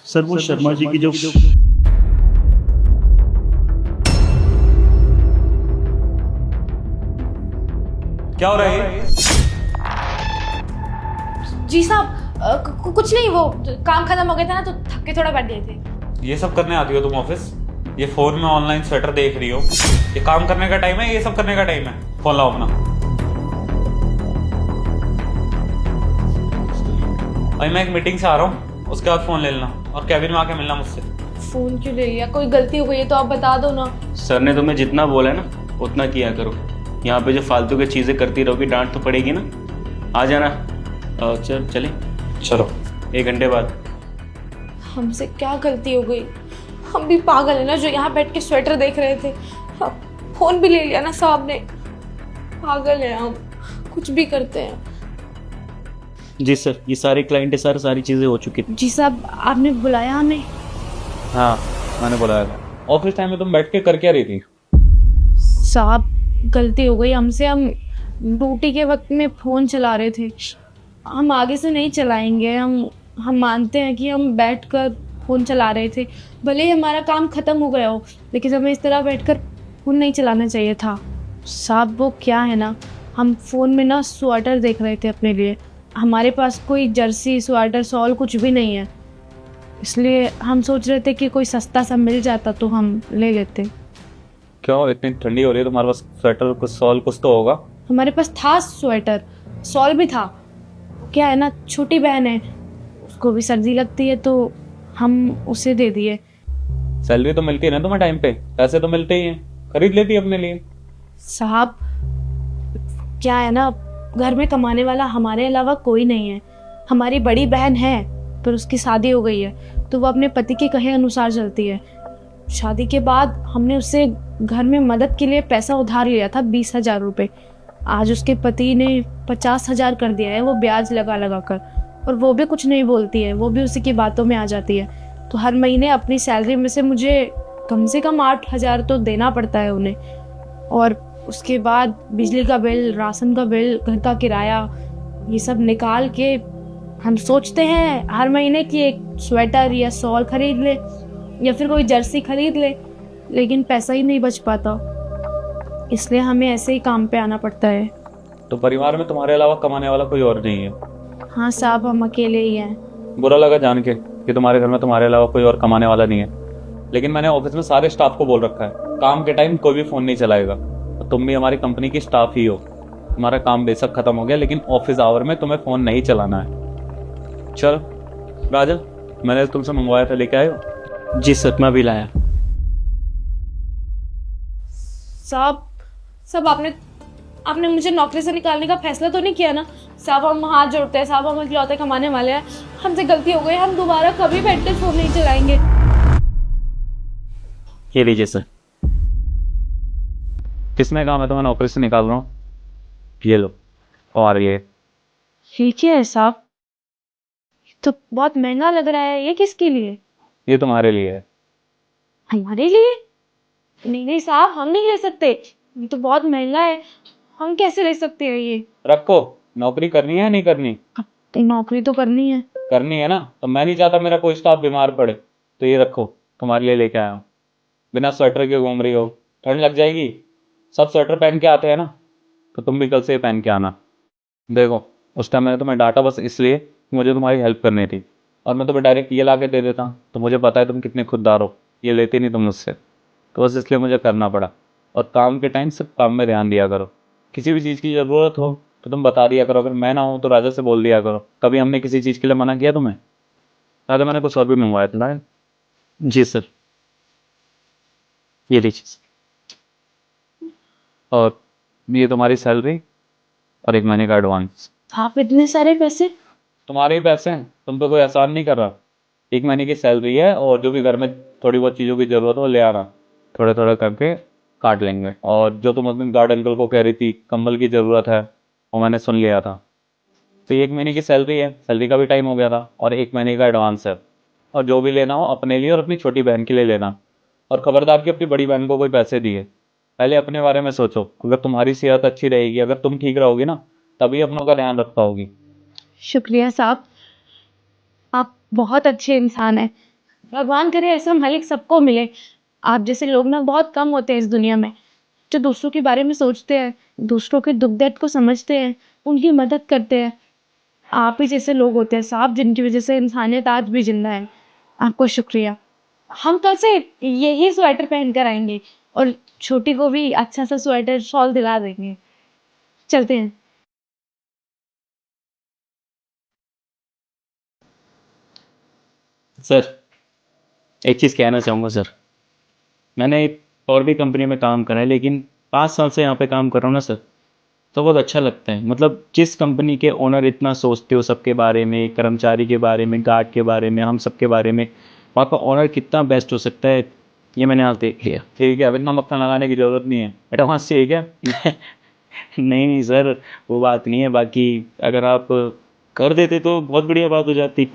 Sir वो शर्मा जी की जो क्या हो रहा है ये? जी साहब कुछ नहीं, वो काम खत्म हो गया था ना तो थक के थोड़ा बैठ गए थे। ये सब करने आती हो तुम ऑफिस? ये फोन में ऑनलाइन स्वेटर देख रही हो? ये काम करने का टाइम है? ये सब करने का टाइम है? फोन लाओ अपना। अभी मैं एक मीटिंग से आ रहा हूँ, उसके बाद फोन ले लेना और कैबिन में आके मिलना मुझसे। फोन क्यों ले लिया? कोई गलती हो गई है तो आप बता दो ना। सर ने तुम्हें जितना बोला है ना उतना किया करो। यहाँ पे जो फालतू की चीज़ें करती रहोगी डांट तो पड़ेगी ना। आ जाना। चले चलो। 1 घंटे बाद। हमसे क्या गलती हो गई? हम भी पागल है ना जो यहाँ बैठ के स्वेटर देख रहे थे। अब फोन भी ले लिया ना साहब ने। पागल है हम, कुछ भी करते हैं। जी सर, ये सारे क्लाइंट है सर, सारी चीज़ें हो चुकी थी। जी साहब आपने बुलाया हमें? हाँ, मैंने बुलाया था। ऑफिस टाइम में तुम बैठ के कर क्या रही थी? साहब गलती हो गई हमसे, हम ड्यूटी के वक्त में फ़ोन चला रहे थे। हम आगे से नहीं चलाएंगे। हम मानते हैं कि हम बैठकर फ़ोन चला रहे थे, भले ही हमारा काम ख़त्म हो गया हो, लेकिन हमें इस तरह बैठकर फ़ोन नहीं चलाना चाहिए था। साहब वो क्या है ना, हम फ़ोन में ना स्वेटर देख रहे थे अपने लिए। हमारे पास कोई जर्सी स्वेटर शॉल कुछ भी नहीं है, इसलिए हम सोच रहे थे कि कोई सस्ता सा मिल जाता तो हम ले लेते। क्यों इतनी ठंडी हो रही है? तुम्हारे पास स्वेटर कुछ सॉल कुछ तो होगा। हमारे पास था स्वेटर, शॉल भी था। क्या है ना, छोटी बहन है, उसको भी सर्दी लगती है तो हम उसे दे दिए। सैलरी तो मिलती है ना तुम्हें टाइम पे? पैसे तो मिलते ही हैं, खरीद लेती है अपने लिए। साहब क्या है ना, घर में कमाने वाला हमारे अलावा कोई नहीं है। हमारी बड़ी बहन है पर उसकी शादी हो गई है तो वो अपने पति के कहे अनुसार चलती है। शादी के बाद हमने उससे घर में मदद के लिए पैसा उधार लिया था, 20,000 रुपये। आज उसके पति ने 50,000 कर दिया है, वो ब्याज लगा लगा कर। और वो भी कुछ नहीं बोलती है, वो भी उसी की बातों में आ जाती है। तो हर महीने अपनी सैलरी में से मुझे कम से कम 8,000 तो देना पड़ता है उन्हें। और उसके बाद बिजली का बिल, राशन का बिल, घर का किराया, ये सब निकाल के हम सोचते हैं हर महीने कि एक स्वेटर या शॉल खरीद ले या फिर कोई जर्सी खरीद ले, लेकिन पैसा ही नहीं बच पाता, इसलिए हमें ऐसे ही काम पे आना पड़ता है। तो परिवार में तुम्हारे अलावा कमाने वाला कोई और नहीं है? हाँ साहब, हम अकेले ही हैं। बुरा लगा जान के कि तुम्हारे घर में तुम्हारे अलावा कोई और कमाने वाला नहीं है, लेकिन मैंने ऑफिस में सारे स्टाफ को बोल रखा है काम के टाइम कोई भी फोन नहीं चलाएगा। और तुम भी हमारी कंपनी की स्टाफ ही हो। तुम्हारा काम बेशक खत्म हो गया, लेकिन ऑफिस आवर में तुम्हें फोन नहीं चलाना है। चल राजा, मैंने तुमसे मंगवाया था, लेके आए हो? जी सर, मैं भी लाया। साहब आपने मुझे नौकरी से निकालने का फैसला तो नहीं किया ना? साहब हम हाथ जोड़ते हैं, साहब हम इकलौते कमाने वाले हैं। हमसे गलती हो गई, हम दोबारा कभी बैठकर फोन नहीं चलाएंगे। ये लीजिए सर। किसने कहा मैं तुम्हें नौकरी से निकाल रहा हूँ? ये लो। और ये क्या है साहब? ये तो बहुत महंगा लग रहा है, ये किसके लिए? ये तुम्हारे लिए है। हमारे लिए? नहीं नहीं साहब, हम नहीं ले सकते, ये तो बहुत महंगा है। हम कैसे ले सकते हैं ये? रखो। नौकरी करनी है नहीं करनी? नौकरी तो करनी है। करनी है ना, तो मैं नहीं चाहता मेरा कोई स्टाफ बीमार पड़े, तो ये रखो, तुम्हारे लिए लेके आया हूँ। बिना स्वेटर के घूम रही हो, ठंड लग जाएगी। सब स्वेटर पहन के आते हैं ना, तो तुम भी कल से पहन के आना। देखो, उस टाइम मैंने तुम्हें डांटा बस इसलिए कि मुझे तुम्हारी हेल्प करनी थी, और मैं तुम्हें डायरेक्ट ये ला के दे देता तो मुझे पता है तुम कितने खुददार हो, ये लेती नहीं तुम मुझसे, तो बस इसलिए मुझे करना पड़ा। और काम के टाइम सिर्फ काम में ध्यान दिया करो। किसी भी चीज़ की ज़रूरत हो तो तुम बता दिया करो, अगर मैं ना हूँ तो राजा से बोल दिया करो। कभी हमने किसी चीज़ के लिए मना किया तुम्हें? राजा मैंने कुछ और भी मंगवाया था ना। जी सर, ये लीजिए सर। और ये तुम्हारी सैलरी और 1 महीने का एडवांस। आप इतने सारे पैसे? तुम्हारे ही पैसे हैं, तुम पे कोई एहसान नहीं कर रहा। 1 महीने की सैलरी है, और जो भी घर में थोड़ी बहुत चीज़ों की ज़रूरत हो ले आना, थोड़ा थोड़ा करके काट लेंगे। और जो तुम अपने गार्ड अंकल को कह रही थी कंबल की ज़रूरत है, वो मैंने सुन लिया था। तो ये 1 महीने की सैलरी है, सैलरी का भी टाइम हो गया था, और 1 महीने का एडवांस है। और जो भी लेना हो अपने लिए और अपनी छोटी बहन के लिए लेना। और खबरदार कि अपनी बड़ी बहन को कोई पैसे दिए। पहले अपने बारे में सोचो, अगर तुम्हारी सेहत अच्छी रहेगी, अगर तुम ठीक रहोगी ना, तभी अपनों का ध्यान रख पाओगी। शुक्रिया साहब, आप बहुत अच्छे इंसान हैं। भगवान करे ऐसा मालिक सबको मिले। आप जैसे लोग ना बहुत कम होते हैं इस दुनिया में, जो दूसरों के बारे में सोचते हैं, दूसरों के दुख दर्द को समझते हैं, उनकी मदद करते हैं। आप ही जैसे लोग होते हैं साहब, जिनकी वजह से इंसानियत आज भी जिंदा है। आपको शुक्रिया। हम कल से यही स्वेटर पहन कर आएंगे और छोटी को भी अच्छा सा स्वेटर शॉल दिला देंगे। चलते हैं। सर, एक चीज़ कहना चाहूँगा सर। मैंने एक और भी कंपनी में काम करा है, लेकिन 5 साल से यहाँ पे काम कर रहा हूँ ना सर, तो बहुत अच्छा लगता है। मतलब जिस कंपनी के ओनर इतना सोचते हो सबके बारे में, कर्मचारी के बारे में, गार्ड के बारे में, हम सबके बारे में, वहाँ का ओनर कितना बेस्ट हो सकता है, ये मैंने आज देख लिया। ठीक है, अब इतना मक्खन लगाने की जरूरत नहीं है, एडवांस चाहिए क्या? नहीं नहीं सर, वो बात नहीं है। बाकी अगर आप कर देते तो बहुत बढ़िया बात हो जाती।